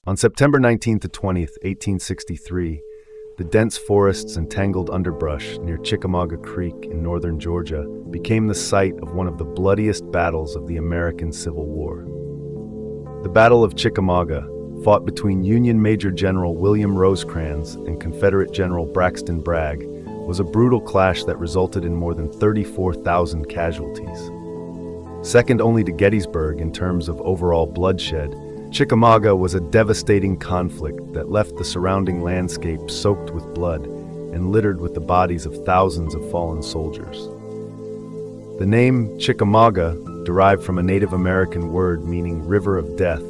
On September 19th to 20th, 1863, the dense forests and tangled underbrush near Chickamauga Creek in northern Georgia became the site of one of the bloodiest battles of the American Civil War. The Battle of Chickamauga, fought between Union Major General William Rosecrans and Confederate General Braxton Bragg, was a brutal clash that resulted in more than 34,000 casualties. Second only to Gettysburg in terms of overall bloodshed, Chickamauga was a devastating conflict that left the surrounding landscape soaked with blood and littered with the bodies of thousands of fallen soldiers. The name Chickamauga, derived from a Native American word meaning river of death,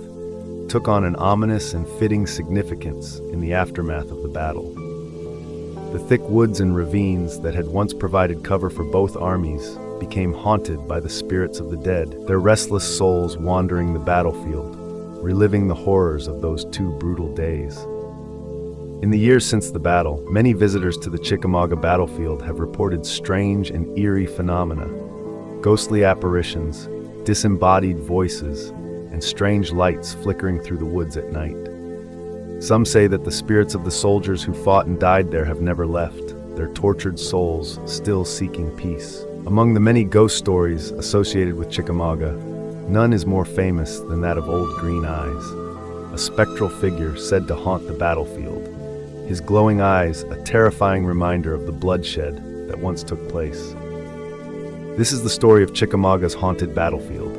took on an ominous and fitting significance in the aftermath of the battle. The thick woods and ravines that had once provided cover for both armies became haunted by the spirits of the dead, their restless souls wandering the battlefield, reliving the horrors of those two brutal days. In the years since the battle, many visitors to the Chickamauga battlefield have reported strange and eerie phenomena: ghostly apparitions, disembodied voices, and strange lights flickering through the woods at night. Some say that the spirits of the soldiers who fought and died there have never left, their tortured souls still seeking peace. Among the many ghost stories associated with Chickamauga, none is more famous than that of Old Green Eyes, a spectral figure said to haunt the battlefield, his glowing eyes a terrifying reminder of the bloodshed that once took place. This is the story of Chickamauga's haunted battlefield,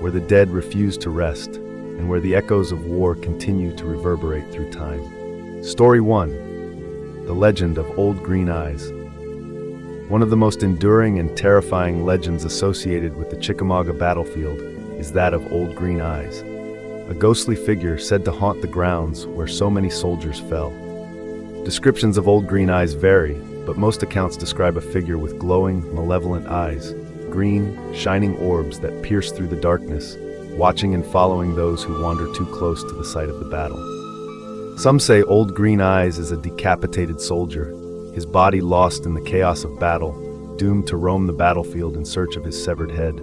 where the dead refuse to rest and where the echoes of war continue to reverberate through time. Story 1. The Legend of Old Green Eyes. One of the most enduring and terrifying legends associated with the Chickamauga battlefield is that of Old Green Eyes, a ghostly figure said to haunt the grounds where so many soldiers fell. Descriptions of Old Green Eyes vary, but most accounts describe a figure with glowing, malevolent eyes, green, shining orbs that pierce through the darkness, watching and following those who wander too close to the site of the battle. Some say Old Green Eyes is a decapitated soldier, his body lost in the chaos of battle, doomed to roam the battlefield in search of his severed head.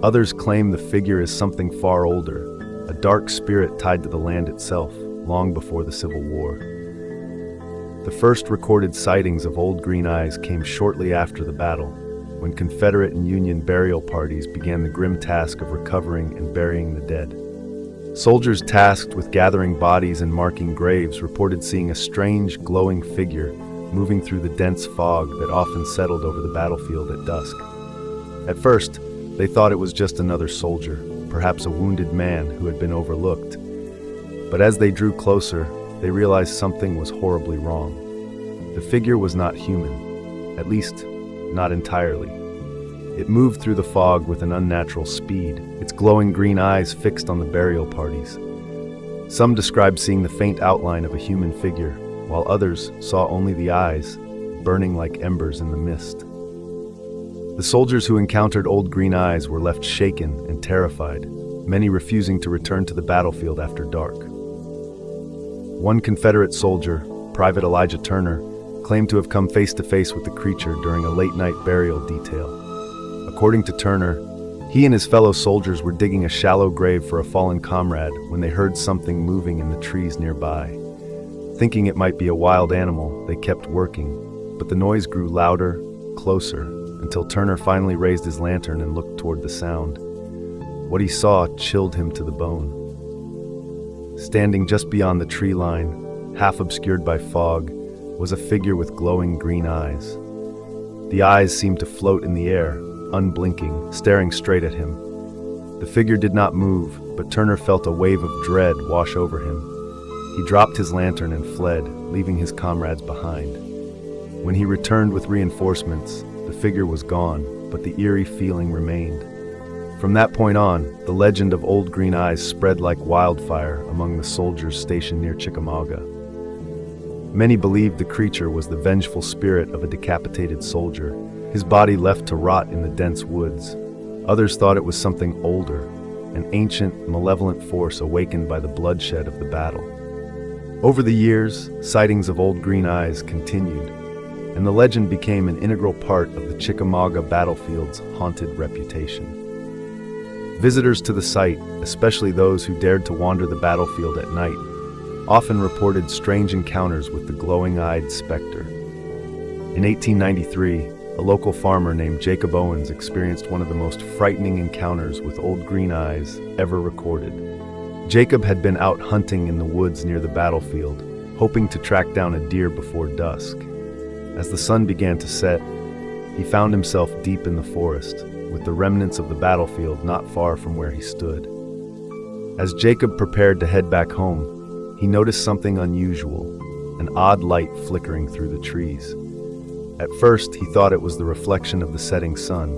Others claim the figure is something far older, a dark spirit tied to the land itself, long before the Civil War. The first recorded sightings of Old Green Eyes came shortly after the battle, when Confederate and Union burial parties began the grim task of recovering and burying the dead. Soldiers tasked with gathering bodies and marking graves reported seeing a strange, glowing figure moving through the dense fog that often settled over the battlefield at dusk. At first, they thought it was just another soldier, perhaps a wounded man who had been overlooked. But as they drew closer, they realized something was horribly wrong. The figure was not human, at least not entirely. It moved through the fog with an unnatural speed, its glowing green eyes fixed on the burial parties. Some described seeing the faint outline of a human figure, while others saw only the eyes, burning like embers in the mist. The soldiers who encountered Old Green Eyes were left shaken and terrified, many refusing to return to the battlefield after dark. One Confederate soldier, Private Elijah Turner, claimed to have come face to face with the creature during a late-night burial detail. According to Turner, he and his fellow soldiers were digging a shallow grave for a fallen comrade when they heard something moving in the trees nearby. Thinking it might be a wild animal, they kept working, but the noise grew louder, closer, until Turner finally raised his lantern and looked toward the sound. What he saw chilled him to the bone. Standing just beyond the tree line, half obscured by fog, was a figure with glowing green eyes. The eyes seemed to float in the air, unblinking, staring straight at him. The figure did not move, but Turner felt a wave of dread wash over him. He dropped his lantern and fled, leaving his comrades behind. When he returned with reinforcements, the figure was gone, but the eerie feeling remained. From that point on, the legend of Old Green Eyes spread like wildfire among the soldiers stationed near Chickamauga. Many believed the creature was the vengeful spirit of a decapitated soldier, his body left to rot in the dense woods. Others thought it was something older, an ancient, malevolent force awakened by the bloodshed of the battle. Over the years, sightings of Old Green Eyes continued, and the legend became an integral part of the Chickamauga battlefield's haunted reputation. Visitors to the site, especially those who dared to wander the battlefield at night, often reported strange encounters with the glowing-eyed specter. In 1893, a local farmer named Jacob Owens experienced one of the most frightening encounters with old green eyes ever recorded. Jacob had been out hunting in the woods near the battlefield, hoping to track down a deer before dusk. As the sun began to set, he found himself deep in the forest, with the remnants of the battlefield not far from where he stood. As Jacob prepared to head back home, he noticed something unusual, an odd light flickering through the trees. At first, he thought it was the reflection of the setting sun,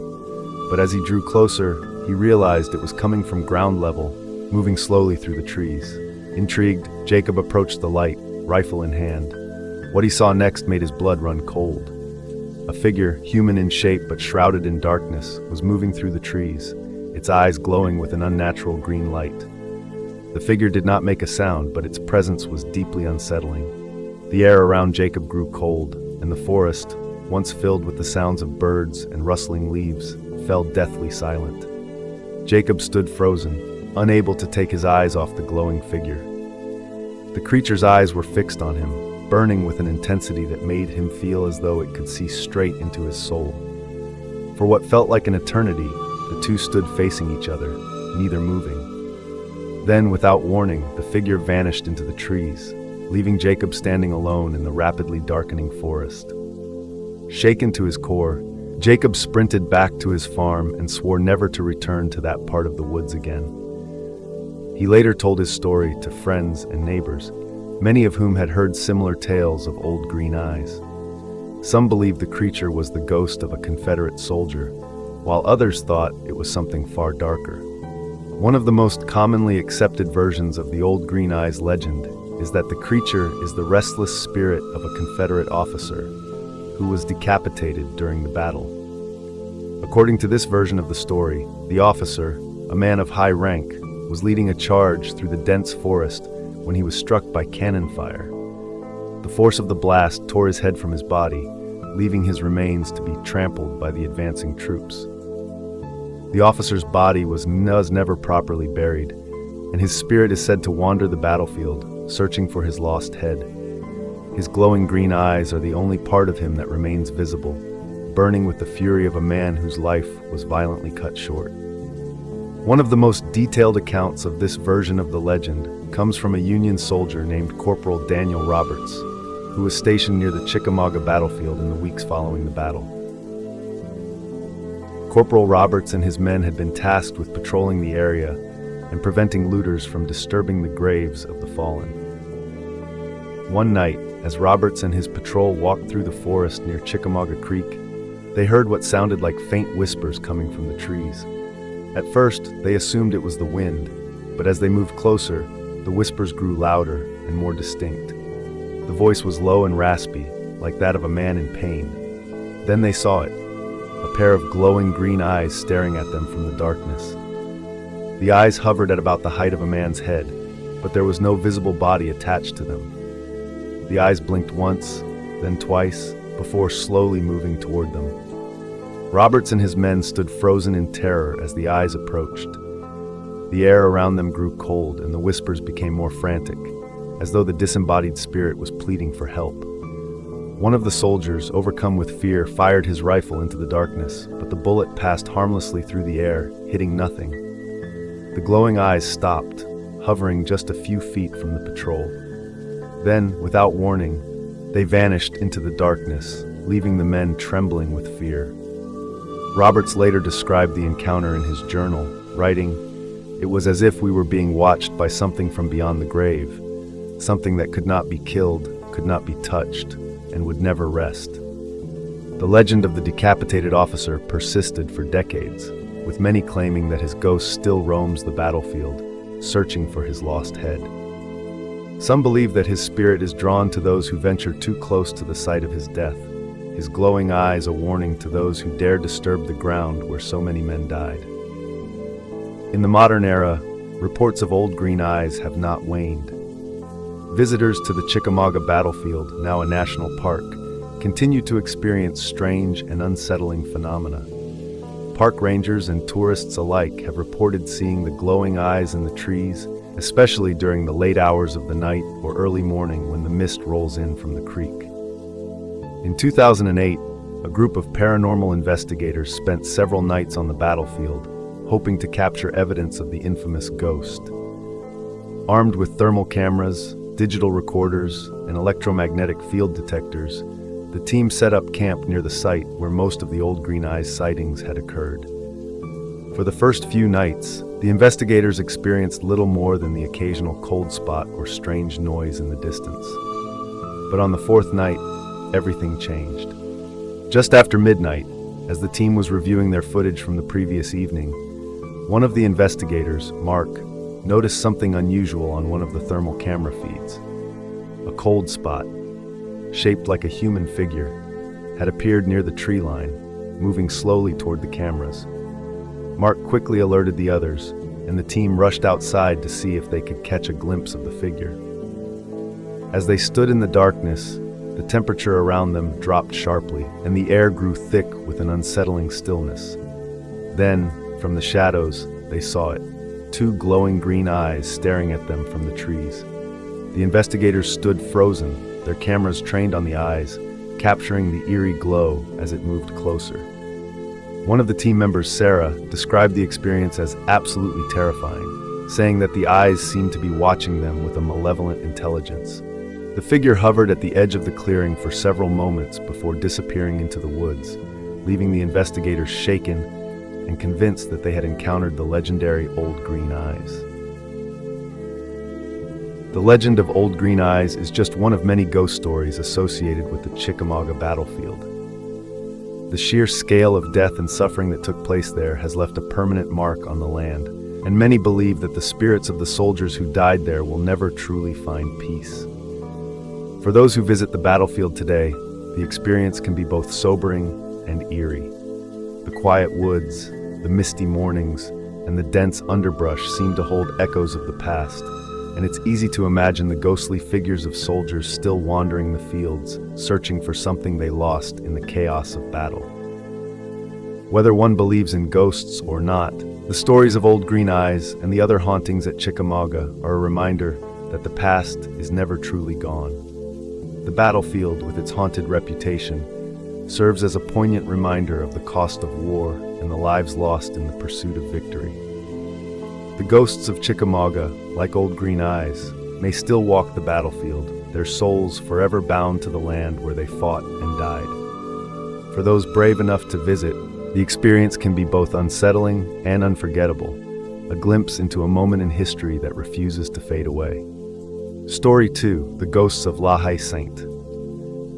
but as he drew closer, he realized it was coming from ground level, moving slowly through the trees. Intrigued, Jacob approached the light, rifle in hand. What he saw next made his blood run cold. A figure, human in shape but shrouded in darkness, was moving through the trees, its eyes glowing with an unnatural green light. The figure did not make a sound, but its presence was deeply unsettling. The air around Jacob grew cold, and the forest, once filled with the sounds of birds and rustling leaves, fell deathly silent. Jacob stood frozen, unable to take his eyes off the glowing figure. The creature's eyes were fixed on him, burning with an intensity that made him feel as though it could see straight into his soul. For what felt like an eternity, the two stood facing each other, neither moving. Then, without warning, the figure vanished into the trees, leaving Jacob standing alone in the rapidly darkening forest. Shaken to his core, Jacob sprinted back to his farm and swore never to return to that part of the woods again. He later told his story to friends and neighbors, many of whom had heard similar tales of old green eyes. Some believed the creature was the ghost of a Confederate soldier, while others thought it was something far darker. One of the most commonly accepted versions of the old green eyes legend is that the creature is the restless spirit of a Confederate officer who was decapitated during the battle. According to this version of the story, the officer, a man of high rank, was leading a charge through the dense forest when he was struck by cannon fire. The force of the blast tore his head from his body, leaving his remains to be trampled by the advancing troops. The officer's body was never properly buried, and his spirit is said to wander the battlefield, searching for his lost head. His glowing green eyes are the only part of him that remains visible, burning with the fury of a man whose life was violently cut short. One of the most detailed accounts of this version of the legend comes from a Union soldier named Corporal Daniel Roberts, who was stationed near the Chickamauga battlefield in the weeks following the battle. Corporal Roberts and his men had been tasked with patrolling the area and preventing looters from disturbing the graves of the fallen. One night, as Roberts and his patrol walked through the forest near Chickamauga Creek, they heard what sounded like faint whispers coming from the trees. At first, they assumed it was the wind, but as they moved closer, the whispers grew louder and more distinct. The voice was low and raspy, like that of a man in pain. Then they saw it, a pair of glowing green eyes staring at them from the darkness. The eyes hovered at about the height of a man's head, but there was no visible body attached to them. The eyes blinked once, then twice, before slowly moving toward them. Roberts and his men stood frozen in terror as the eyes approached. The air around them grew cold and the whispers became more frantic, as though the disembodied spirit was pleading for help. One of the soldiers, overcome with fear, fired his rifle into the darkness, but the bullet passed harmlessly through the air, hitting nothing. The glowing eyes stopped, hovering just a few feet from the patrol. Then, without warning, they vanished into the darkness, leaving the men trembling with fear. Roberts later described the encounter in his journal, writing, "It was as if we were being watched by something from beyond the grave, something that could not be killed, could not be touched, and would never rest." The legend of the decapitated officer persisted for decades, with many claiming that his ghost still roams the battlefield, searching for his lost head. Some believe that his spirit is drawn to those who venture too close to the site of his death, his glowing eyes a warning to those who dare disturb the ground where so many men died. In the modern era, reports of old green eyes have not waned. Visitors to the Chickamauga battlefield, now a national park, continue to experience strange and unsettling phenomena. Park rangers and tourists alike have reported seeing the glowing eyes in the trees, especially during the late hours of the night or early morning when the mist rolls in from the creek. In 2008, a group of paranormal investigators spent several nights on the battlefield, hoping to capture evidence of the infamous ghost. Armed with thermal cameras, digital recorders, and electromagnetic field detectors, the team set up camp near the site where most of the Old Green Eyes sightings had occurred. For the first few nights, the investigators experienced little more than the occasional cold spot or strange noise in the distance. But on the fourth night, everything changed. Just after midnight, as the team was reviewing their footage from the previous evening, one of the investigators, Mark, noticed something unusual on one of the thermal camera feeds. A cold spot, shaped like a human figure, had appeared near the tree line, moving slowly toward the cameras. Mark quickly alerted the others, and the team rushed outside to see if they could catch a glimpse of the figure. As they stood in the darkness, the temperature around them dropped sharply, and the air grew thick with an unsettling stillness. Then, from the shadows, they saw it, two glowing green eyes staring at them from the trees. The investigators stood frozen, their cameras trained on the eyes, capturing the eerie glow as it moved closer. One of the team members, Sarah, described the experience as absolutely terrifying, saying that the eyes seemed to be watching them with a malevolent intelligence. The figure hovered at the edge of the clearing for several moments before disappearing into the woods, leaving the investigators shaken and convinced that they had encountered the legendary Old Green Eyes. The legend of Old Green Eyes is just one of many ghost stories associated with the Chickamauga battlefield. The sheer scale of death and suffering that took place there has left a permanent mark on the land, and many believe that the spirits of the soldiers who died there will never truly find peace. For those who visit the battlefield today, the experience can be both sobering and eerie. The quiet woods, the misty mornings, and the dense underbrush seem to hold echoes of the past, and it's easy to imagine the ghostly figures of soldiers still wandering the fields, searching for something they lost in the chaos of battle. Whether one believes in ghosts or not, the stories of Old Green Eyes and the other hauntings at Chickamauga are a reminder that the past is never truly gone. The battlefield, with its haunted reputation, serves as a poignant reminder of the cost of war and the lives lost in the pursuit of victory. The ghosts of Chickamauga, like Old Green Eyes, may still walk the battlefield, their souls forever bound to the land where they fought and died. For those brave enough to visit, the experience can be both unsettling and unforgettable, a glimpse into a moment in history that refuses to fade away. Story 2: The Ghosts of Sainte.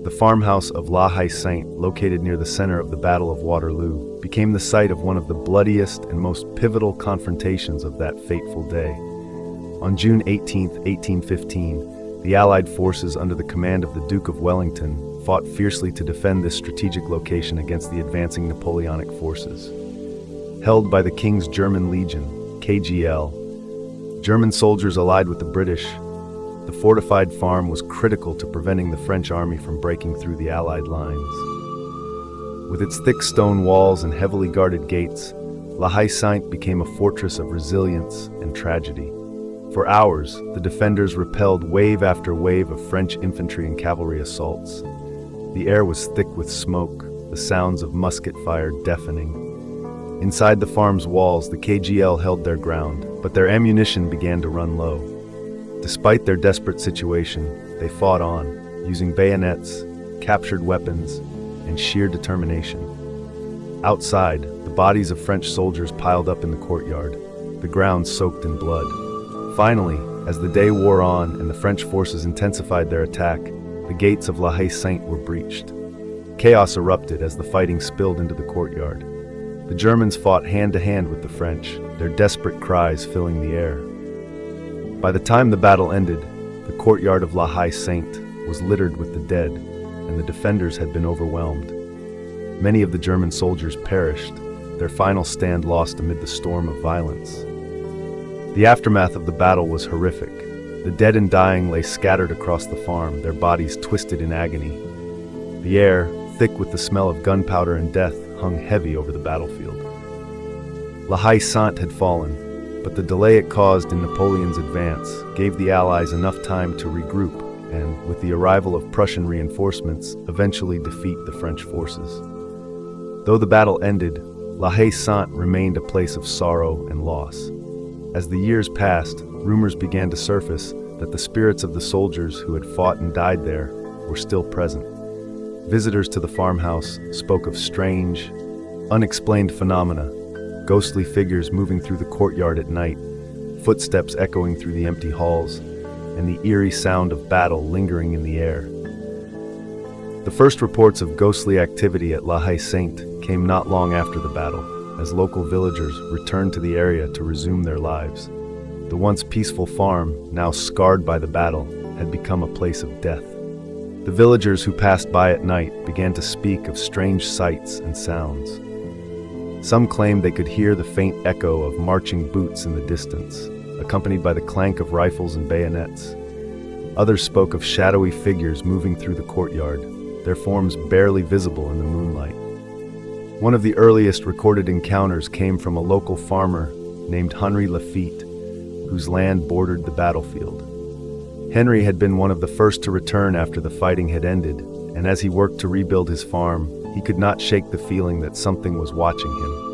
The farmhouse of Sainte, located near the center of the Battle of Waterloo, became the site of one of the bloodiest and most pivotal confrontations of that fateful day. On June 18, 1815, the Allied forces under the command of the Duke of Wellington fought fiercely to defend this strategic location against the advancing Napoleonic forces. Held by the King's German Legion, KGL, German soldiers allied with the British, the fortified farm was critical to preventing the French army from breaking through the Allied lines. With its thick stone walls and heavily guarded gates, Haye Sainte became a fortress of resilience and tragedy. For hours, the defenders repelled wave after wave of French infantry and cavalry assaults. The air was thick with smoke, the sounds of musket fire deafening. Inside the farm's walls, the KGL held their ground, but their ammunition began to run low. Despite their desperate situation, they fought on, using bayonets, captured weapons, and sheer determination. Outside, the bodies of French soldiers piled up in the courtyard, the ground soaked in blood. Finally, as the day wore on and the French forces intensified their attack, the gates of Haye Sainte were breached. Chaos erupted as the fighting spilled into the courtyard. The Germans fought hand-to-hand with the French, their desperate cries filling the air. By the time the battle ended, the courtyard of Haye Sainte was littered with the dead, and the defenders had been overwhelmed. Many of the German soldiers perished, their final stand lost amid the storm of violence. The aftermath of the battle was horrific. The dead and dying lay scattered across the farm, their bodies twisted in agony. The air, thick with the smell of gunpowder and death, hung heavy over the battlefield. Sainte had fallen, but the delay it caused in Napoleon's advance gave the Allies enough time to regroup and, with the arrival of Prussian reinforcements, eventually defeat the French forces. Though the battle ended, Sainte remained a place of sorrow and loss. As the years passed, rumors began to surface that the spirits of the soldiers who had fought and died there were still present. Visitors to the farmhouse spoke of strange, unexplained phenomena, ghostly figures moving through the courtyard at night, footsteps echoing through the empty halls, and the eerie sound of battle lingering in the air. The first reports of ghostly activity at Sainte came not long after the battle, as local villagers returned to the area to resume their lives. The once peaceful farm, now scarred by the battle, had become a place of death. The villagers who passed by at night began to speak of strange sights and sounds. Some claimed they could hear the faint echo of marching boots in the distance, accompanied by the clank of rifles and bayonets. Others spoke of shadowy figures moving through the courtyard, their forms barely visible in the moonlight. One of the earliest recorded encounters came from a local farmer named Henry Lafitte, whose land bordered the battlefield. Henry had been one of the first to return after the fighting had ended, and as he worked to rebuild his farm, he could not shake the feeling that something was watching him.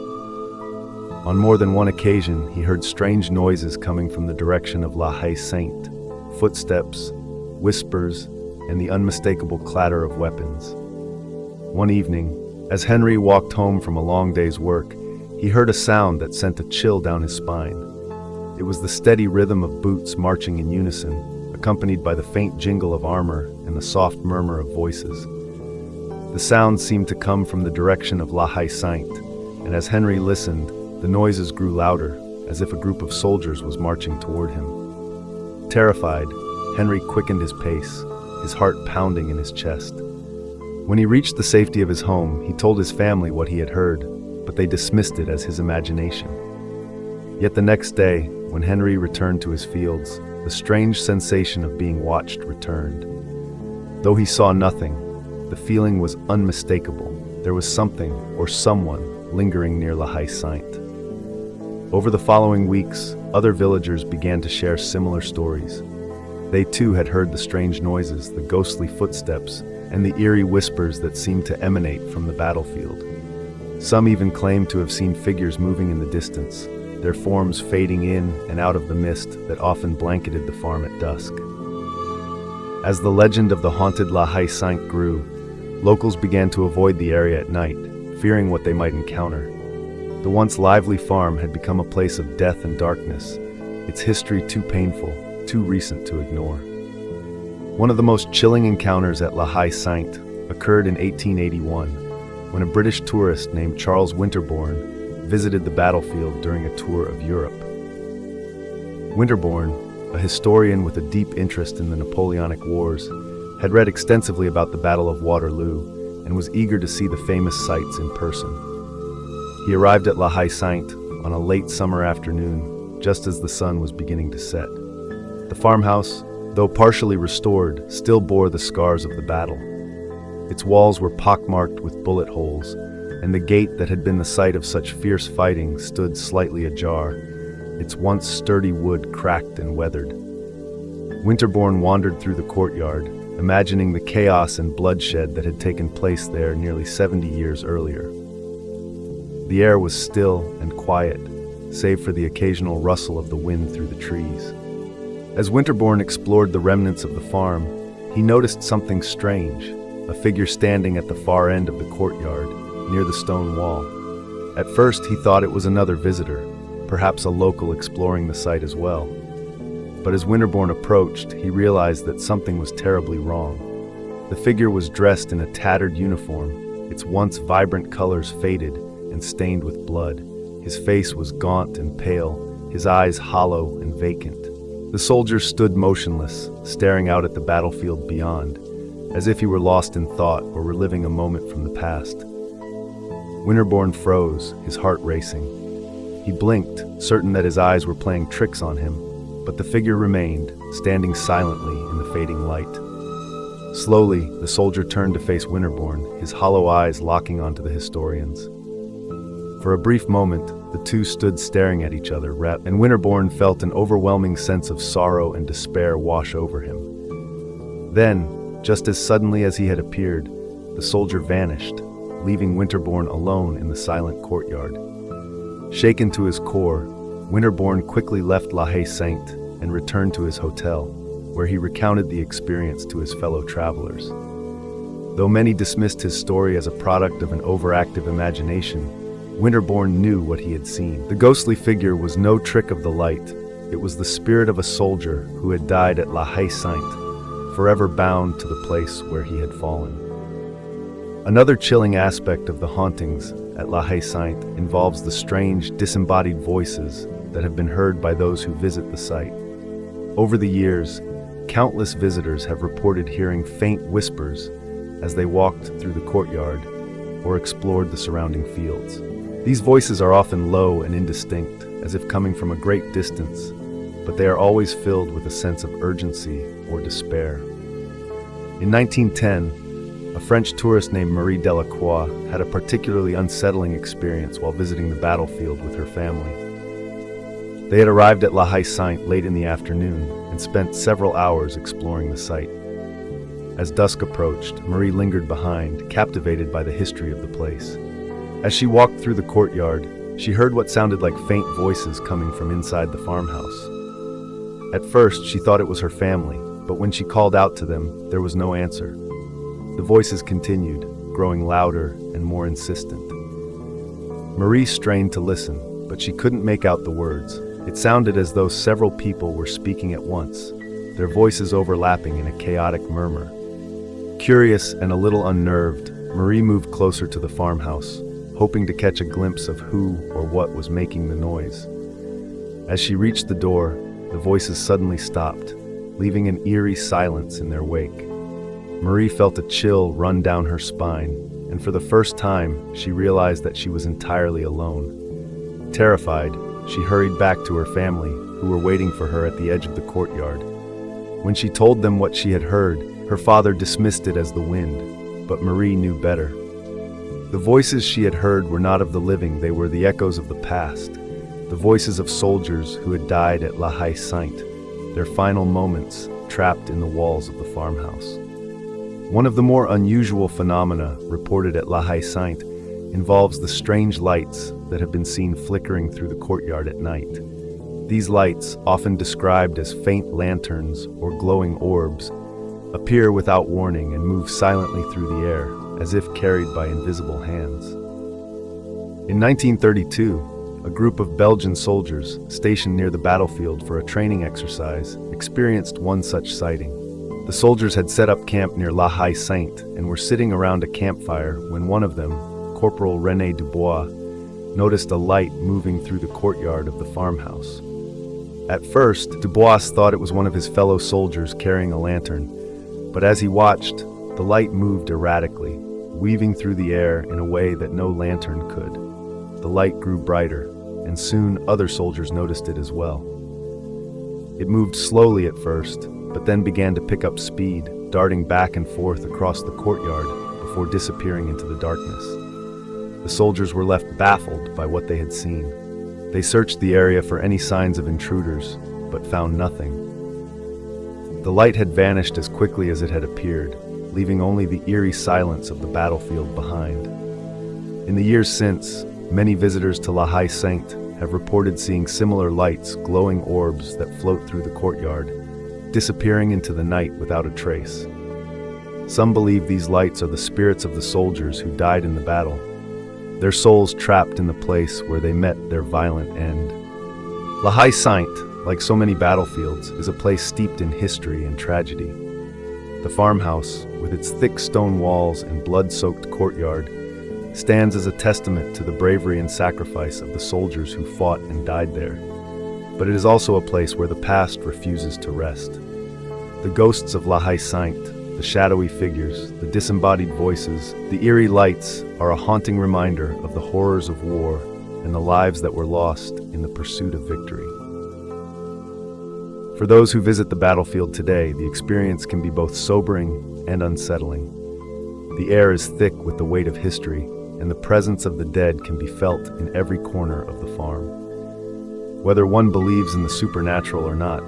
On more than one occasion, he heard strange noises coming from the direction of Sainte, footsteps, whispers, and the unmistakable clatter of weapons. One evening, as Henry walked home from a long day's work, he heard a sound that sent a chill down his spine. It was the steady rhythm of boots marching in unison, accompanied by the faint jingle of armor and the soft murmur of voices. The sound seemed to come from the direction of Sainte, and as Henry listened, the noises grew louder, as if a group of soldiers was marching toward him. Terrified, Henry quickened his pace, his heart pounding in his chest. When he reached the safety of his home, he told his family what he had heard, but they dismissed it as his imagination. Yet the next day, when Henry returned to his fields, the strange sensation of being watched returned. Though he saw nothing, the feeling was unmistakable. There was something or someone lingering near Sainte. Over the following weeks, other villagers began to share similar stories. They too had heard the strange noises, the ghostly footsteps, and the eerie whispers that seemed to emanate from the battlefield. Some even claimed to have seen figures moving in the distance, their forms fading in and out of the mist that often blanketed the farm at dusk. As the legend of the haunted Sainte grew, locals began to avoid the area at night, fearing what they might encounter. The once lively farm had become a place of death and darkness, its history too painful, too recent to ignore. One of the most chilling encounters at Sainte occurred in 1881, when a British tourist named Charles Winterbourne visited the battlefield during a tour of Europe. Winterbourne, a historian with a deep interest in the Napoleonic Wars, had read extensively about the Battle of Waterloo and was eager to see the famous sights in person. He arrived at Sainte on a late summer afternoon, just as the sun was beginning to set. The farmhouse, though partially restored, still bore the scars of the battle. Its walls were pockmarked with bullet holes, and the gate that had been the site of such fierce fighting stood slightly ajar, its once sturdy wood cracked and weathered. Winterbourne wandered through the courtyard, imagining the chaos and bloodshed that had taken place there nearly 70 years earlier. The air was still and quiet, save for the occasional rustle of the wind through the trees. As Winterbourne explored the remnants of the farm, he noticed something strange, a figure standing at the far end of the courtyard, near the stone wall. At first, he thought it was another visitor, perhaps a local exploring the site as well. But as Winterbourne approached, he realized that something was terribly wrong. The figure was dressed in a tattered uniform, its once vibrant colors faded and stained with blood. His face was gaunt and pale, his eyes hollow and vacant. The soldier stood motionless, staring out at the battlefield beyond, as if he were lost in thought or reliving a moment from the past. Winterbourne froze, his heart racing. He blinked, certain that his eyes were playing tricks on him, but the figure remained, standing silently in the fading light. Slowly, the soldier turned to face Winterbourne, his hollow eyes locking onto the historian's. For a brief moment, The two stood staring at each other, and Winterbourne felt an overwhelming sense of sorrow and despair wash over him. Then, just as suddenly as he had appeared, the soldier vanished, leaving Winterbourne alone in the silent courtyard. Shaken to his core, Winterbourne quickly left La Haye Sainte and returned to his hotel, where he recounted the experience to his fellow travelers. Though many dismissed his story as a product of an overactive imagination, Winterbourne knew what he had seen. The ghostly figure was no trick of the light. It was the spirit of a soldier who had died at La Haye Sainte, forever bound to the place where he had fallen. Another chilling aspect of the hauntings at La Haye Sainte involves the strange, disembodied voices that have been heard by those who visit the site. Over the years, countless visitors have reported hearing faint whispers as they walked through the courtyard or explored the surrounding fields. These voices are often low and indistinct, as if coming from a great distance, but they are always filled with a sense of urgency or despair. In 1910, a French tourist named Marie Delacroix had a particularly unsettling experience while visiting the battlefield with her family. They had arrived at La Haye Sainte late in the afternoon and spent several hours exploring the site. As dusk approached, Marie lingered behind, captivated by the history of the place. As she walked through the courtyard, she heard what sounded like faint voices coming from inside the farmhouse. At first, she thought it was her family, but when she called out to them, there was no answer. The voices continued, growing louder and more insistent. Marie strained to listen, but she couldn't make out the words. It sounded as though several people were speaking at once, their voices overlapping in a chaotic murmur. Curious and a little unnerved, Marie moved closer to the farmhouse, hoping to catch a glimpse of who or what was making the noise. As she reached the door, the voices suddenly stopped, leaving an eerie silence in their wake. Marie felt a chill run down her spine, and for the first time, she realized that she was entirely alone. Terrified, she hurried back to her family, who were waiting for her at the edge of the courtyard. When she told them what she had heard, her father dismissed it as the wind, but Marie knew better. The voices she had heard were not of the living, they were the echoes of the past, the voices of soldiers who had died at La Haye Sainte, their final moments trapped in the walls of the farmhouse. One of the more unusual phenomena reported at La Haye Sainte involves the strange lights that have been seen flickering through the courtyard at night. These lights, often described as faint lanterns or glowing orbs, appear without warning and move silently through the air, as if carried by invisible hands. In 1932, a group of Belgian soldiers stationed near the battlefield for a training exercise experienced one such sighting. The soldiers had set up camp near La Haye Sainte and were sitting around a campfire when one of them, Corporal René Dubois, noticed a light moving through the courtyard of the farmhouse. At first, Dubois thought it was one of his fellow soldiers carrying a lantern, but as he watched, the light moved erratically, weaving through the air in a way that no lantern could. The light grew brighter, and soon other soldiers noticed it as well. It moved slowly at first, but then began to pick up speed, darting back and forth across the courtyard before disappearing into the darkness. The soldiers were left baffled by what they had seen. They searched the area for any signs of intruders, but found nothing. The light had vanished as quickly as it had appeared, leaving only the eerie silence of the battlefield behind. In the years since, many visitors to La Haye Sainte have reported seeing similar lights, glowing orbs that float through the courtyard, disappearing into the night without a trace. Some believe these lights are the spirits of the soldiers who died in the battle, their souls trapped in the place where they met their violent end. La Haye Sainte, like so many battlefields, is a place steeped in history and tragedy. The farmhouse, with its thick stone walls and blood-soaked courtyard, stands as a testament to the bravery and sacrifice of the soldiers who fought and died there. But it is also a place where the past refuses to rest. The ghosts of La Haye Sainte, the shadowy figures, the disembodied voices, the eerie lights are a haunting reminder of the horrors of war and the lives that were lost in the pursuit of victory. For those who visit the battlefield today, the experience can be both sobering and unsettling. The air is thick with the weight of history, and the presence of the dead can be felt in every corner of the farm. Whether one believes in the supernatural or not,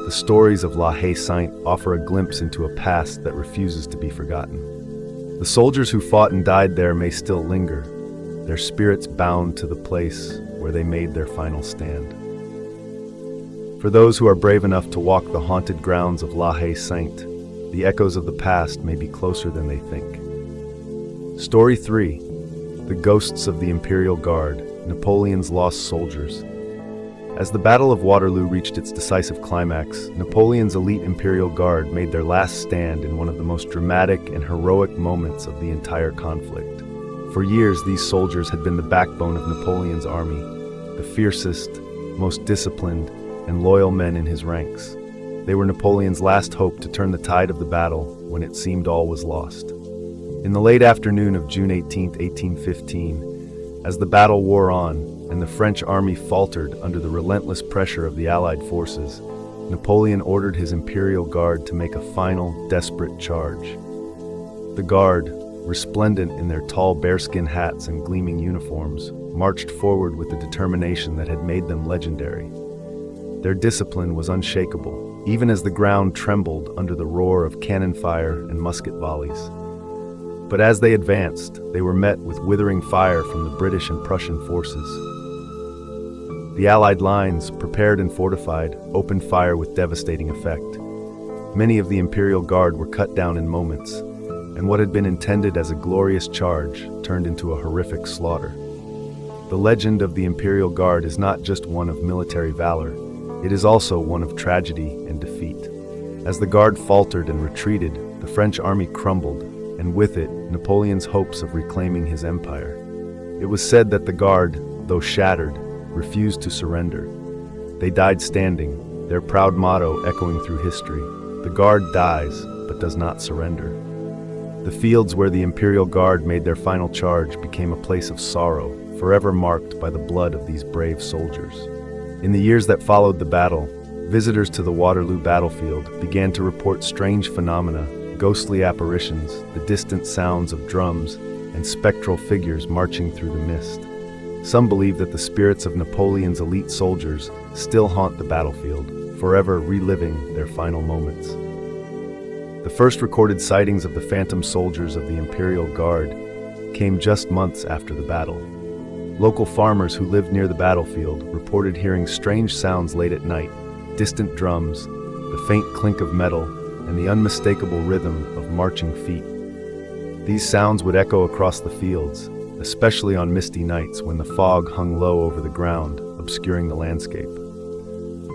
the stories of Sainte offer a glimpse into a past that refuses to be forgotten. The soldiers who fought and died there may still linger, their spirits bound to the place where they made their final stand. For those who are brave enough to walk the haunted grounds of Sainte, the echoes of the past may be closer than they think. Story 3. The Ghosts of the Imperial Guard, Napoleon's Lost Soldiers. As the Battle of Waterloo reached its decisive climax, Napoleon's elite Imperial Guard made their last stand in one of the most dramatic and heroic moments of the entire conflict. For years, these soldiers had been the backbone of Napoleon's army, the fiercest, most disciplined, and loyal men in his ranks. They were Napoleon's last hope to turn the tide of the battle when it seemed all was lost. In the late afternoon of June 18, 1815, as the battle wore on and the French army faltered under the relentless pressure of the Allied forces, Napoleon ordered his Imperial Guard to make a final, desperate charge. The Guard, resplendent in their tall bearskin hats and gleaming uniforms, marched forward with the determination that had made them legendary. Their discipline was unshakable, even as the ground trembled under the roar of cannon fire and musket volleys. But as they advanced, they were met with withering fire from the British and Prussian forces. The Allied lines, prepared and fortified, opened fire with devastating effect. Many of the Imperial Guard were cut down in moments, and what had been intended as a glorious charge turned into a horrific slaughter. The legend of the Imperial Guard is not just one of military valor, it is also one of tragedy and defeat. As the Guard faltered and retreated, the French army crumbled, and with it, Napoleon's hopes of reclaiming his empire. It was said that the Guard, though shattered, refused to surrender. They died standing, their proud motto echoing through history: "The Guard dies, but does not surrender." The fields where the Imperial Guard made their final charge became a place of sorrow, forever marked by the blood of these brave soldiers. In the years that followed the battle, visitors to the Waterloo battlefield began to report strange phenomena, ghostly apparitions, the distant sounds of drums, and spectral figures marching through the mist. Some believe that the spirits of Napoleon's elite soldiers still haunt the battlefield, forever reliving their final moments. The first recorded sightings of the phantom soldiers of the Imperial Guard came just months after the battle. Local farmers who lived near the battlefield reported hearing strange sounds late at night, distant drums, the faint clink of metal, and the unmistakable rhythm of marching feet. These sounds would echo across the fields, especially on misty nights when the fog hung low over the ground, obscuring the landscape.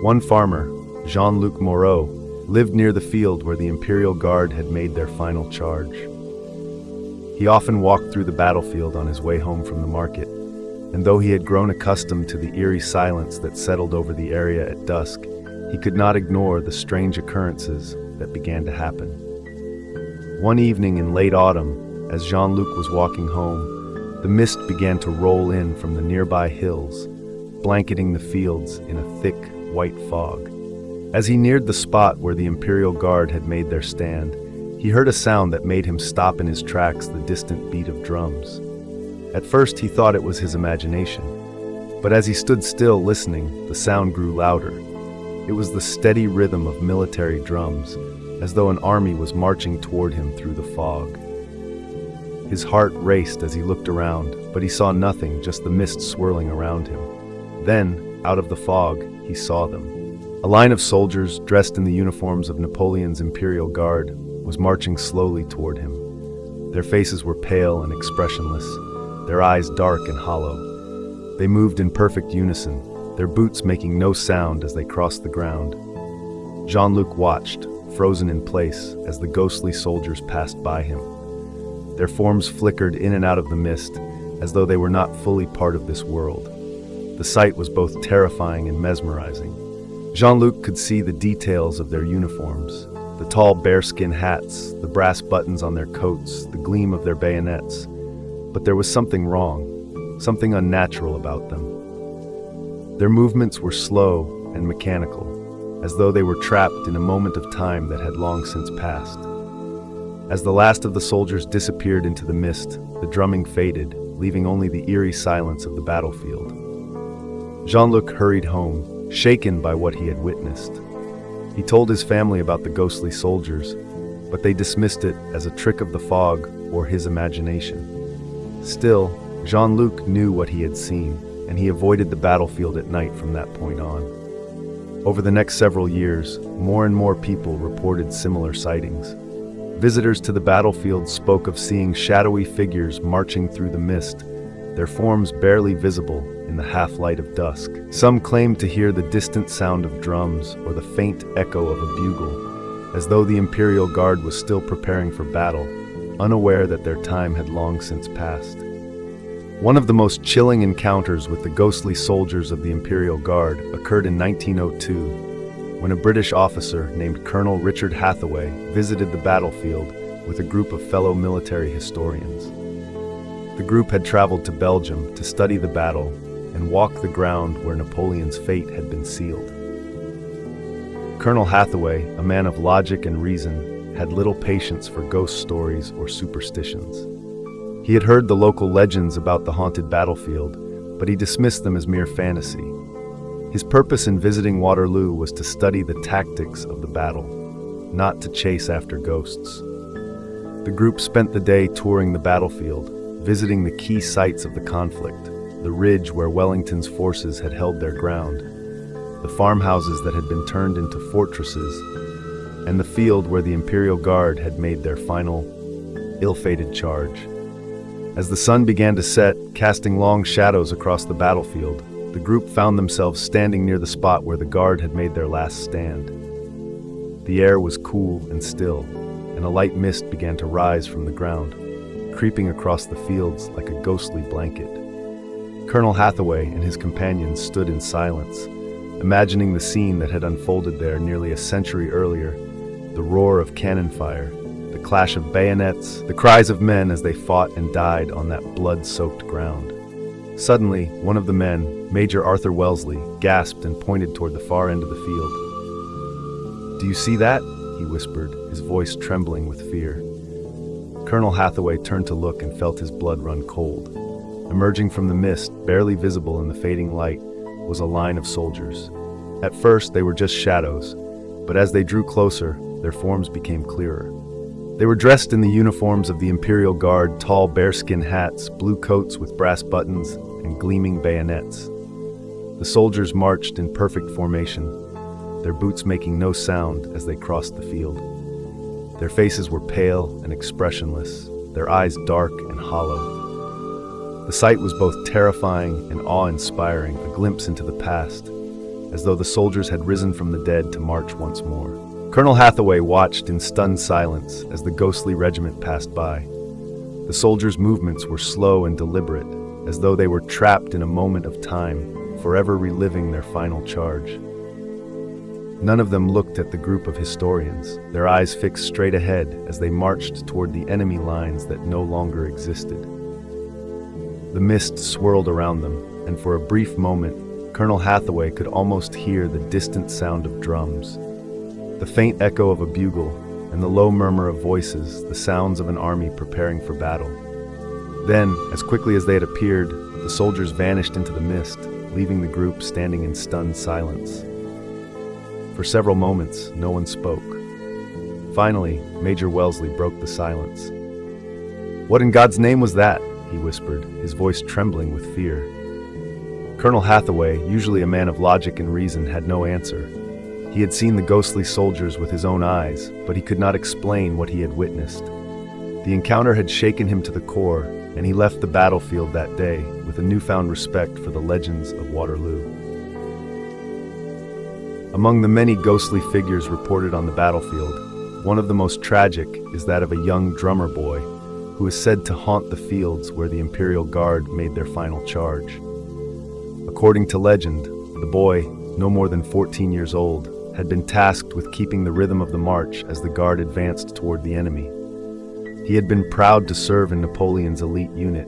One farmer, Jean-Luc Moreau, lived near the field where the Imperial Guard had made their final charge. He often walked through the battlefield on his way home from the market, and though he had grown accustomed to the eerie silence that settled over the area at dusk, he could not ignore the strange occurrences that began to happen. One evening in late autumn, as Jean-Luc was walking home, the mist began to roll in from the nearby hills, blanketing the fields in a thick, white fog. As he neared the spot where the Imperial Guard had made their stand, he heard a sound that made him stop in his tracks, the distant beat of drums. At first he thought it was his imagination, but as he stood still listening, the sound grew louder. It was the steady rhythm of military drums, as though an army was marching toward him through the fog. His heart raced as he looked around, but he saw nothing, just the mist swirling around him. Then, out of the fog, he saw them. A line of soldiers, dressed in the uniforms of Napoleon's Imperial Guard, was marching slowly toward him. Their faces were pale and expressionless, their eyes dark and hollow. They moved in perfect unison, their boots making no sound as they crossed the ground. Jean-Luc watched, frozen in place, as the ghostly soldiers passed by him. Their forms flickered in and out of the mist, as though they were not fully part of this world. The sight was both terrifying and mesmerizing. Jean-Luc could see the details of their uniforms, the tall bearskin hats, the brass buttons on their coats, the gleam of their bayonets. But there was something wrong, something unnatural about them. Their movements were slow and mechanical, as though they were trapped in a moment of time that had long since passed. As the last of the soldiers disappeared into the mist, the drumming faded, leaving only the eerie silence of the battlefield. Jean-Luc hurried home, shaken by what he had witnessed. He told his family about the ghostly soldiers, but they dismissed it as a trick of the fog or his imagination. Still, Jean-Luc knew what he had seen, and he avoided the battlefield at night from that point on. Over the next several years, more and more people reported similar sightings. Visitors to the battlefield spoke of seeing shadowy figures marching through the mist, their forms barely visible in the half-light of dusk. Some claimed to hear the distant sound of drums or the faint echo of a bugle, as though the Imperial Guard was still preparing for battle, unaware that their time had long since passed. One of the most chilling encounters with the ghostly soldiers of the Imperial Guard occurred in 1902, when a British officer named Colonel Richard Hathaway visited the battlefield with a group of fellow military historians. The group had traveled to Belgium to study the battle and walk the ground where Napoleon's fate had been sealed. Colonel Hathaway, a man of logic and reason, had little patience for ghost stories or superstitions. He had heard the local legends about the haunted battlefield, but he dismissed them as mere fantasy. His purpose in visiting Waterloo was to study the tactics of the battle, not to chase after ghosts. The group spent the day touring the battlefield, visiting the key sites of the conflict, the ridge where Wellington's forces had held their ground, the farmhouses that had been turned into fortresses, and the field where the Imperial Guard had made their final, ill-fated charge. As the sun began to set, casting long shadows across the battlefield, the group found themselves standing near the spot where the Guard had made their last stand. The air was cool and still, and a light mist began to rise from the ground, creeping across the fields like a ghostly blanket. Colonel Hathaway and his companions stood in silence, imagining the scene that had unfolded there nearly a century earlier, the roar of cannon fire, the clash of bayonets, the cries of men as they fought and died on that blood-soaked ground. Suddenly, one of the men, Major Arthur Wellesley, gasped and pointed toward the far end of the field. "Do you see that?" he whispered, his voice trembling with fear. Colonel Hathaway turned to look and felt his blood run cold. Emerging from the mist, barely visible in the fading light, was a line of soldiers. At first, they were just shadows, but as they drew closer, their forms became clearer. They were dressed in the uniforms of the Imperial Guard, tall bearskin hats, blue coats with brass buttons, and gleaming bayonets. The soldiers marched in perfect formation, their boots making no sound as they crossed the field. Their faces were pale and expressionless, their eyes dark and hollow. The sight was both terrifying and awe-inspiring, a glimpse into the past, as though the soldiers had risen from the dead to march once more. Colonel Hathaway watched in stunned silence as the ghostly regiment passed by. The soldiers' movements were slow and deliberate, as though they were trapped in a moment of time, forever reliving their final charge. None of them looked at the group of historians, their eyes fixed straight ahead as they marched toward the enemy lines that no longer existed. The mist swirled around them, and for a brief moment, Colonel Hathaway could almost hear the distant sound of drums, the faint echo of a bugle, and the low murmur of voices, the sounds of an army preparing for battle. Then, as quickly as they had appeared, the soldiers vanished into the mist, leaving the group standing in stunned silence. For several moments, no one spoke. Finally, Major Wellesley broke the silence. "What in God's name was that?" he whispered, his voice trembling with fear. Colonel Hathaway, usually a man of logic and reason, had no answer. He had seen the ghostly soldiers with his own eyes, but he could not explain what he had witnessed. The encounter had shaken him to the core, and he left the battlefield that day with a newfound respect for the legends of Waterloo. Among the many ghostly figures reported on the battlefield, one of the most tragic is that of a young drummer boy who is said to haunt the fields where the Imperial Guard made their final charge. According to legend, the boy, no more than 14 years old, had been tasked with keeping the rhythm of the march as the Guard advanced toward the enemy. He had been proud to serve in Napoleon's elite unit,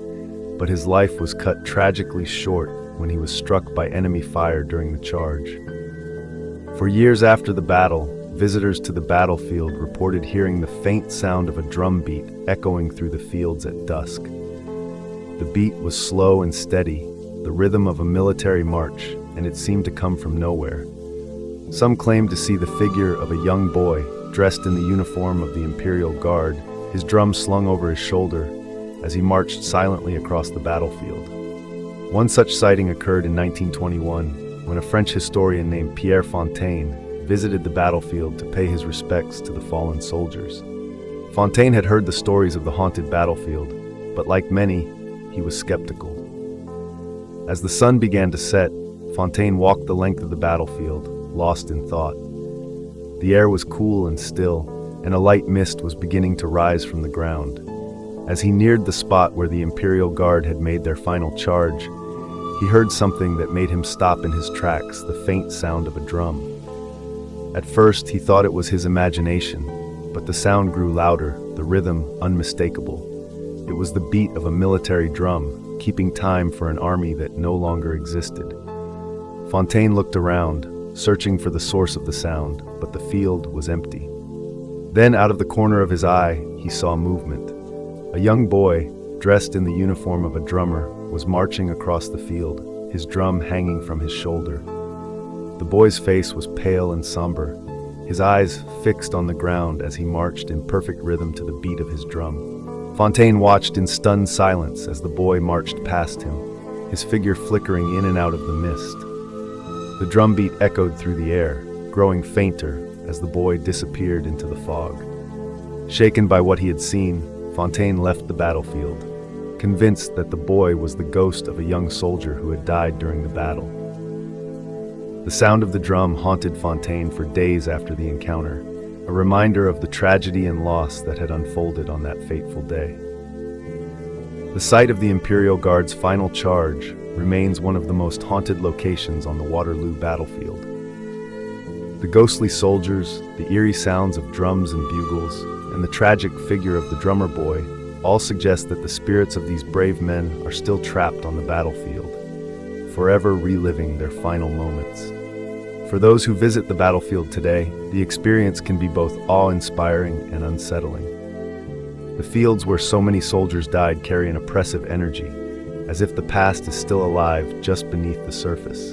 but his life was cut tragically short when he was struck by enemy fire during the charge. For years after the battle, visitors to the battlefield reported hearing the faint sound of a drum beat echoing through the fields at dusk. The beat was slow and steady, the rhythm of a military march, and it seemed to come from nowhere. Some claimed to see the figure of a young boy, dressed in the uniform of the Imperial Guard, his drum slung over his shoulder, as he marched silently across the battlefield. One such sighting occurred in 1921, when a French historian named Pierre Fontaine visited the battlefield to pay his respects to the fallen soldiers. Fontaine had heard the stories of the haunted battlefield, but like many, he was skeptical. As the sun began to set, Fontaine walked the length of the battlefield, lost in thought. The air was cool and still, and a light mist was beginning to rise from the ground. As he neared the spot where the Imperial Guard had made their final charge, he heard something that made him stop in his tracks, the faint sound of a drum. At first, he thought it was his imagination, but the sound grew louder, the rhythm unmistakable. It was the beat of a military drum, keeping time for an army that no longer existed. Fontaine looked around, searching for the source of the sound, but the field was empty. Then, out of the corner of his eye, he saw movement. A young boy, dressed in the uniform of a drummer, was marching across the field, his drum hanging from his shoulder. The boy's face was pale and somber, his eyes fixed on the ground as he marched in perfect rhythm to the beat of his drum. Fontaine watched in stunned silence as the boy marched past him, his figure flickering in and out of the mist. The drum beat echoed through the air, growing fainter as the boy disappeared into the fog. Shaken by what he had seen, Fontaine left the battlefield, convinced that the boy was the ghost of a young soldier who had died during the battle. The sound of the drum haunted Fontaine for days after the encounter, a reminder of the tragedy and loss that had unfolded on that fateful day. The site of the Imperial Guard's final charge remains one of the most haunted locations on the Waterloo battlefield. The ghostly soldiers, the eerie sounds of drums and bugles, and the tragic figure of the drummer boy all suggest that the spirits of these brave men are still trapped on the battlefield, forever reliving their final moments. For those who visit the battlefield today, the experience can be both awe-inspiring and unsettling. The fields where so many soldiers died carry an oppressive energy, as if the past is still alive just beneath the surface.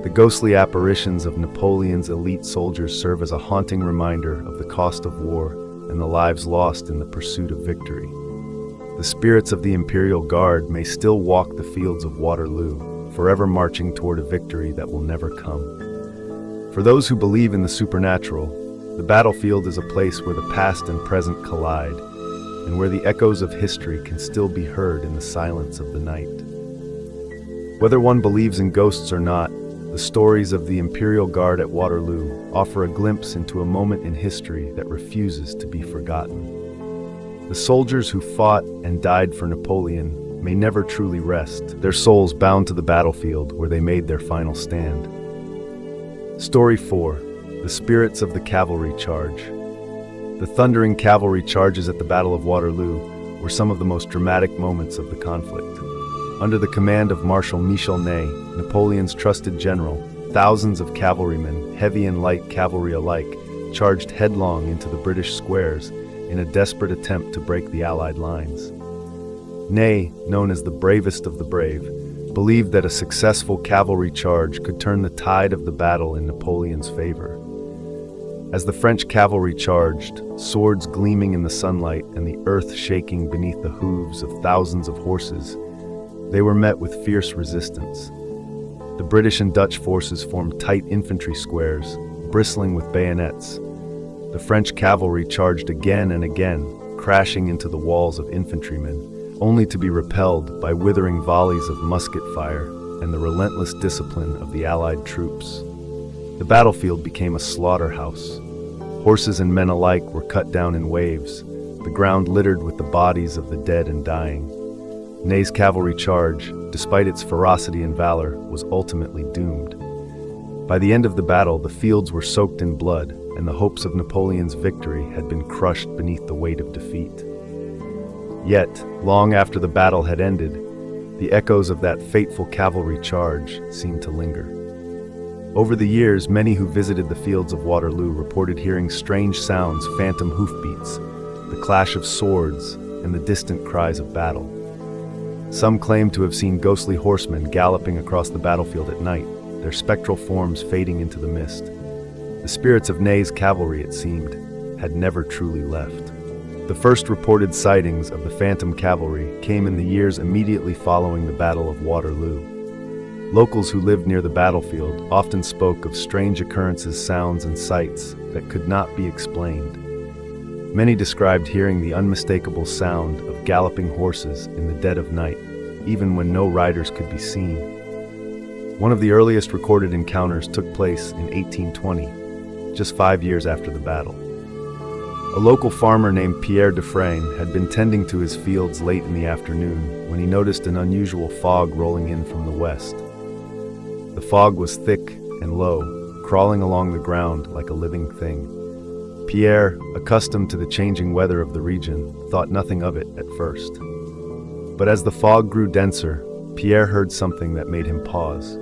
The ghostly apparitions of Napoleon's elite soldiers serve as a haunting reminder of the cost of war and the lives lost in the pursuit of victory. The spirits of the Imperial Guard may still walk the fields of Waterloo, forever marching toward a victory that will never come. For those who believe in the supernatural, the battlefield is a place where the past and present collide, and where the echoes of history can still be heard in the silence of the night. Whether one believes in ghosts or not, the stories of the Imperial Guard at Waterloo offer a glimpse into a moment in history that refuses to be forgotten. The soldiers who fought and died for Napoleon may never truly rest, their souls bound to the battlefield where they made their final stand. Story 4. The Spirits of the Cavalry Charge. The thundering cavalry charges at the Battle of Waterloo were some of the most dramatic moments of the conflict. Under the command of Marshal Michel Ney, Napoleon's trusted general, thousands of cavalrymen, heavy and light cavalry alike, charged headlong into the British squares in a desperate attempt to break the Allied lines. Ney, known as the bravest of the brave, believed that a successful cavalry charge could turn the tide of the battle in Napoleon's favor. As the French cavalry charged, swords gleaming in the sunlight and the earth shaking beneath the hooves of thousands of horses, they were met with fierce resistance. The British and Dutch forces formed tight infantry squares, bristling with bayonets. The French cavalry charged again and again, crashing into the walls of infantrymen, only to be repelled by withering volleys of musket fire and the relentless discipline of the Allied troops. The battlefield became a slaughterhouse. Horses and men alike were cut down in waves, the ground littered with the bodies of the dead and dying. Ney's cavalry charge, despite its ferocity and valor, was ultimately doomed. By the end of the battle, the fields were soaked in blood, and the hopes of Napoleon's victory had been crushed beneath the weight of defeat. Yet, long after the battle had ended, the echoes of that fateful cavalry charge seemed to linger. Over the years, many who visited the fields of Waterloo reported hearing strange sounds, phantom hoofbeats, the clash of swords, and the distant cries of battle. Some claim to have seen ghostly horsemen galloping across the battlefield at night, their spectral forms fading into the mist. The spirits of Haye's cavalry, it seemed, had never truly left. The first reported sightings of the phantom cavalry came in the years immediately following the Battle of Waterloo. Locals who lived near the battlefield often spoke of strange occurrences, sounds, and sights that could not be explained. Many described hearing the unmistakable sound of galloping horses in the dead of night, even when no riders could be seen. One of the earliest recorded encounters took place in 1820, just 5 years after the battle. A local farmer named Pierre Dufresne had been tending to his fields late in the afternoon when he noticed an unusual fog rolling in from the west. The fog was thick and low, crawling along the ground like a living thing. Pierre, accustomed to the changing weather of the region, thought nothing of it at first. But as the fog grew denser, Pierre heard something that made him pause.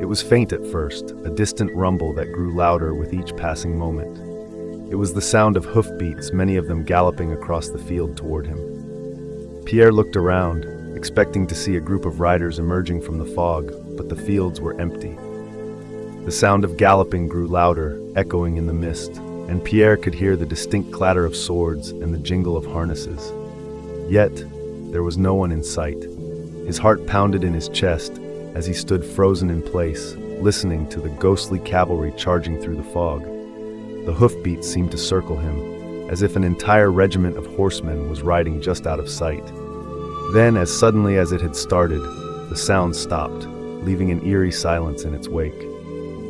It was faint at first, a distant rumble that grew louder with each passing moment. It was the sound of hoofbeats, many of them galloping across the field toward him. Pierre looked around, expecting to see a group of riders emerging from the fog, but the fields were empty. The sound of galloping grew louder, echoing in the mist, and Pierre could hear the distinct clatter of swords and the jingle of harnesses. Yet, there was no one in sight. His heart pounded in his chest as he stood frozen in place, listening to the ghostly cavalry charging through the fog. The hoofbeats seemed to circle him, as if an entire regiment of horsemen was riding just out of sight. Then, as suddenly as it had started, the sound stopped, leaving an eerie silence in its wake.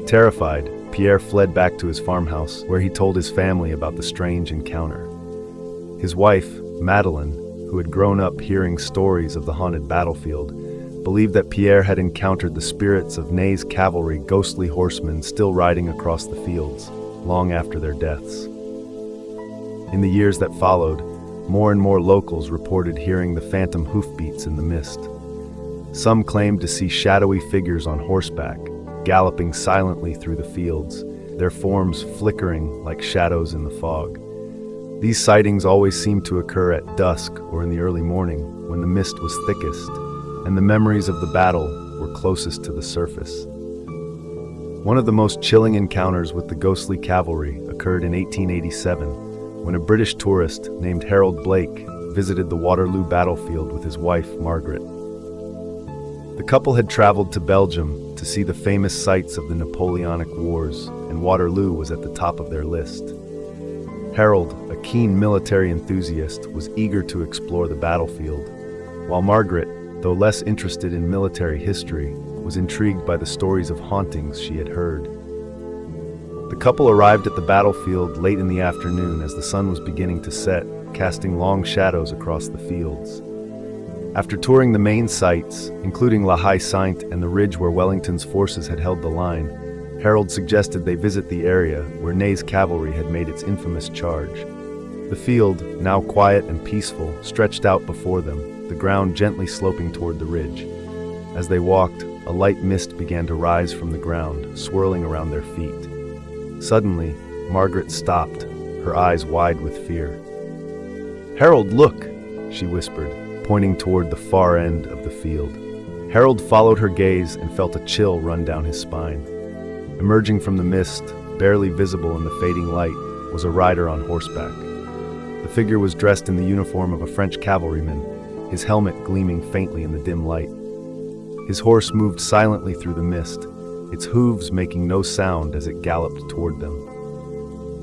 Terrified, Pierre fled back to his farmhouse, where he told his family about the strange encounter. His wife, Madeleine, who had grown up hearing stories of the haunted battlefield, believed that Pierre had encountered the spirits of Haye's cavalry, ghostly horsemen still riding across the fields, long after their deaths. In the years that followed, more and more locals reported hearing the phantom hoofbeats in the mist. Some claimed to see shadowy figures on horseback, galloping silently through the fields, their forms flickering like shadows in the fog. These sightings always seemed to occur at dusk or in the early morning, when the mist was thickest, and the memories of the battle were closest to the surface. One of the most chilling encounters with the ghostly cavalry occurred in 1887, when a British tourist named Harold Blake visited the Waterloo battlefield with his wife, Margaret. The couple had traveled to Belgium to see the famous sites of the Napoleonic Wars, and Waterloo was at the top of their list. Harold, a keen military enthusiast, was eager to explore the battlefield, while Margaret, though less interested in military history, was intrigued by the stories of hauntings she had heard. The couple arrived at the battlefield late in the afternoon as the sun was beginning to set, casting long shadows across the fields. After touring the main sites, including Sainte and the ridge where Wellington's forces had held the line, Harold suggested they visit the area where Haye's cavalry had made its infamous charge. The field, now quiet and peaceful, stretched out before them, the ground gently sloping toward the ridge. As they walked, a light mist began to rise from the ground, swirling around their feet. Suddenly, Margaret stopped, her eyes wide with fear. "Harold, look!" she whispered, pointing toward the far end of the field. Harold followed her gaze and felt a chill run down his spine. Emerging from the mist, barely visible in the fading light, was a rider on horseback. The figure was dressed in the uniform of a French cavalryman, his helmet gleaming faintly in the dim light. His horse moved silently through the mist, its hooves making no sound as it galloped toward them.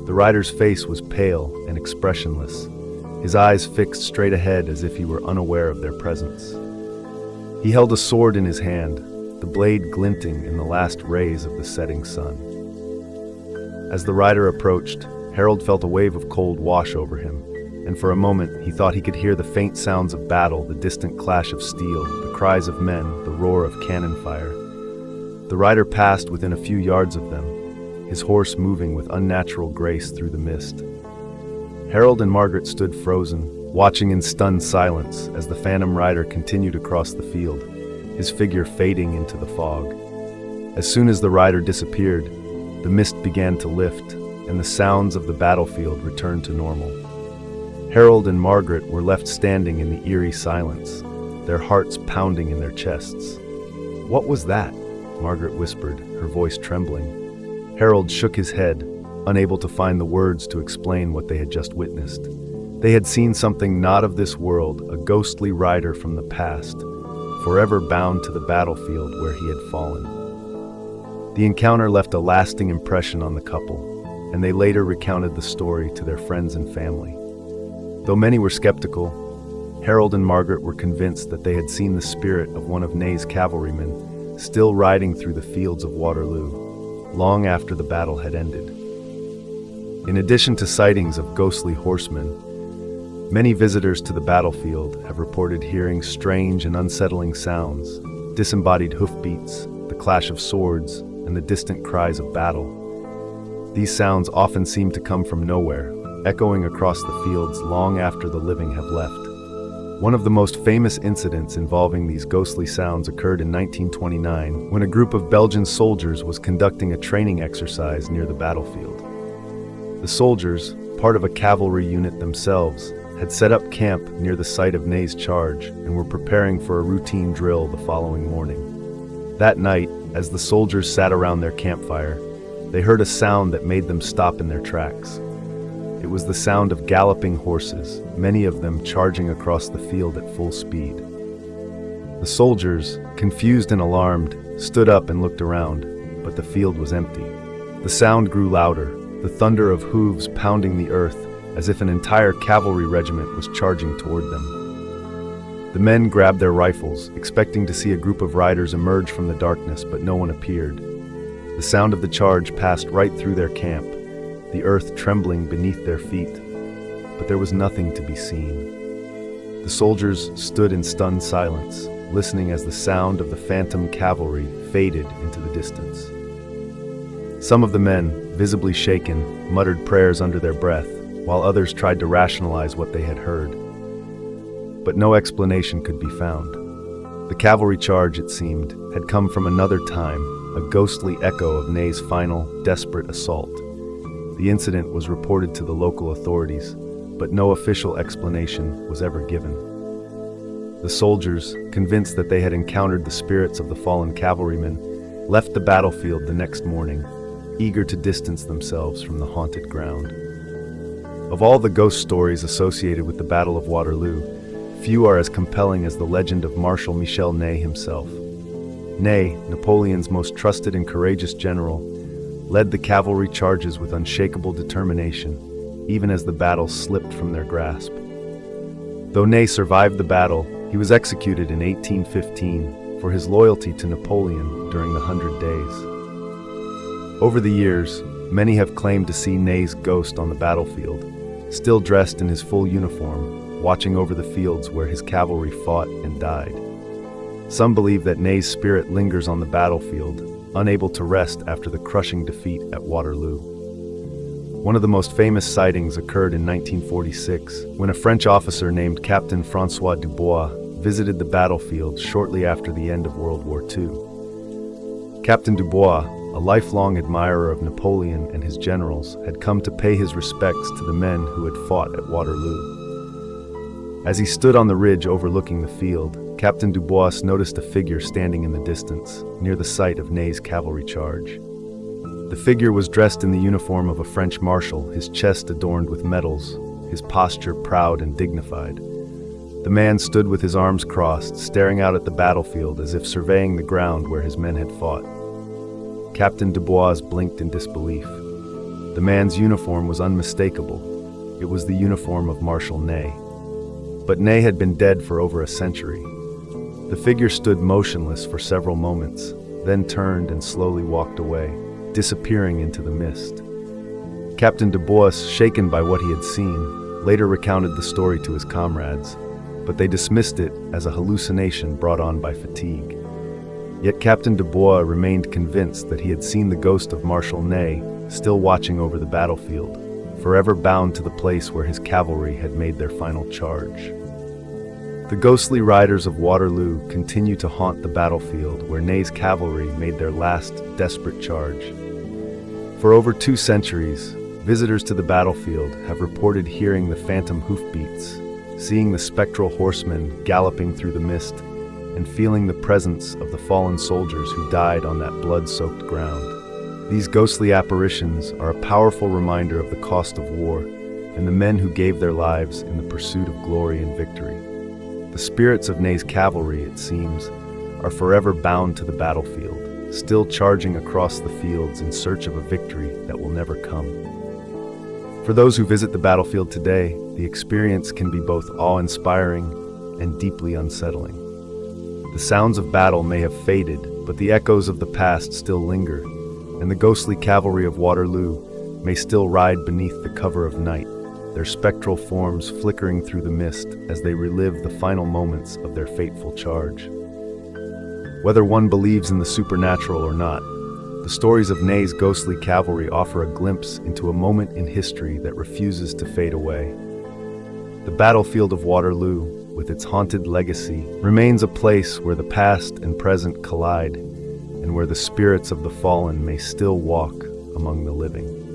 The rider's face was pale and expressionless, his eyes fixed straight ahead as if he were unaware of their presence. He held a sword in his hand, the blade glinting in the last rays of the setting sun. As the rider approached, Harold felt a wave of cold wash over him, and for a moment he thought he could hear the faint sounds of battle, the distant clash of steel, the cries of men, the roar of cannon fire. The rider passed within a few yards of them, his horse moving with unnatural grace through the mist. Harold and Margaret stood frozen, watching in stunned silence as the phantom rider continued across the field, his figure fading into the fog. As soon as the rider disappeared, the mist began to lift, and the sounds of the battlefield returned to normal. Harold and Margaret were left standing in the eerie silence, their hearts pounding in their chests. "What was that?" Margaret whispered, her voice trembling. Harold shook his head, unable to find the words to explain what they had just witnessed. They had seen something not of this world, a ghostly rider from the past, forever bound to the battlefield where he had fallen. The encounter left a lasting impression on the couple, and they later recounted the story to their friends and family. Though many were skeptical, Harold and Margaret were convinced that they had seen the spirit of one of Ney's cavalrymen still riding through the fields of Waterloo, long after the battle had ended. In addition to sightings of ghostly horsemen, many visitors to the battlefield have reported hearing strange and unsettling sounds, disembodied hoofbeats, the clash of swords, and the distant cries of battle. These sounds often seem to come from nowhere, echoing across the fields long after the living have left. One of the most famous incidents involving these ghostly sounds occurred in 1929 when a group of Belgian soldiers was conducting a training exercise near the battlefield. The soldiers, part of a cavalry unit themselves, had set up camp near the site of Ney's charge and were preparing for a routine drill the following morning. That night, as the soldiers sat around their campfire, they heard a sound that made them stop in their tracks. It was the sound of galloping horses, many of them charging across the field at full speed. The soldiers, confused and alarmed, stood up and looked around, but the field was empty. The sound grew louder, the thunder of hooves pounding the earth as if an entire cavalry regiment was charging toward them. The men grabbed their rifles, expecting to see a group of riders emerge from the darkness, but no one appeared. The sound of the charge passed right through their camp, the earth trembling beneath their feet, but there was nothing to be seen. The soldiers stood in stunned silence, listening as the sound of the phantom cavalry faded into the distance. Some of the men, visibly shaken, muttered prayers under their breath, while others tried to rationalize what they had heard. But no explanation could be found. The cavalry charge, it seemed, had come from another time, a ghostly echo of Ney's final, desperate assault. The incident was reported to the local authorities, but no official explanation was ever given. The soldiers, convinced that they had encountered the spirits of the fallen cavalrymen, left the battlefield the next morning, eager to distance themselves from the haunted ground. Of all the ghost stories associated with the Battle of Waterloo, few are as compelling as the legend of Marshal Michel Ney himself. Ney, Napoleon's most trusted and courageous general, led the cavalry charges with unshakable determination, even as the battle slipped from their grasp. Though Ney survived the battle, he was executed in 1815 for his loyalty to Napoleon during the 100 Days. Over the years, many have claimed to see Ney's ghost on the battlefield, still dressed in his full uniform, watching over the fields where his cavalry fought and died. Some believe that Ney's spirit lingers on the battlefield, unable to rest after the crushing defeat at Waterloo. One of the most famous sightings occurred in 1946, when a French officer named Captain François Dubois visited the battlefield shortly after the end of World War II. Captain Dubois, a lifelong admirer of Napoleon and his generals, had come to pay his respects to the men who had fought at Waterloo. As he stood on the ridge overlooking the field, Captain Dubois noticed a figure standing in the distance, near the site of Ney's cavalry charge. The figure was dressed in the uniform of a French marshal, his chest adorned with medals, his posture proud and dignified. The man stood with his arms crossed, staring out at the battlefield as if surveying the ground where his men had fought. Captain Dubois blinked in disbelief. The man's uniform was unmistakable. It was the uniform of Marshal Ney. But Ney had been dead for over a century. The figure stood motionless for several moments, then turned and slowly walked away, disappearing into the mist. Captain Dubois, shaken by what he had seen, later recounted the story to his comrades, but they dismissed it as a hallucination brought on by fatigue. Yet Captain Dubois remained convinced that he had seen the ghost of Marshal Ney still watching over the battlefield, forever bound to the place where his cavalry had made their final charge. The ghostly riders of Waterloo continue to haunt the battlefield where Ney's cavalry made their last desperate charge. For over 2 centuries, visitors to the battlefield have reported hearing the phantom hoofbeats, seeing the spectral horsemen galloping through the mist and feeling the presence of the fallen soldiers who died on that blood-soaked ground. These ghostly apparitions are a powerful reminder of the cost of war and the men who gave their lives in the pursuit of glory and victory. The spirits of Haye's cavalry, it seems, are forever bound to the battlefield, still charging across the fields in search of a victory that will never come. For those who visit the battlefield today, the experience can be both awe-inspiring and deeply unsettling. The sounds of battle may have faded, but the echoes of the past still linger, and the ghostly cavalry of Waterloo may still ride beneath the cover of night, their spectral forms flickering through the mist as they relive the final moments of their fateful charge. Whether one believes in the supernatural or not, the stories of Haye's ghostly cavalry offer a glimpse into a moment in history that refuses to fade away. The battlefield of Waterloo, with its haunted legacy, remains a place where the past and present collide, and where the spirits of the fallen may still walk among the living.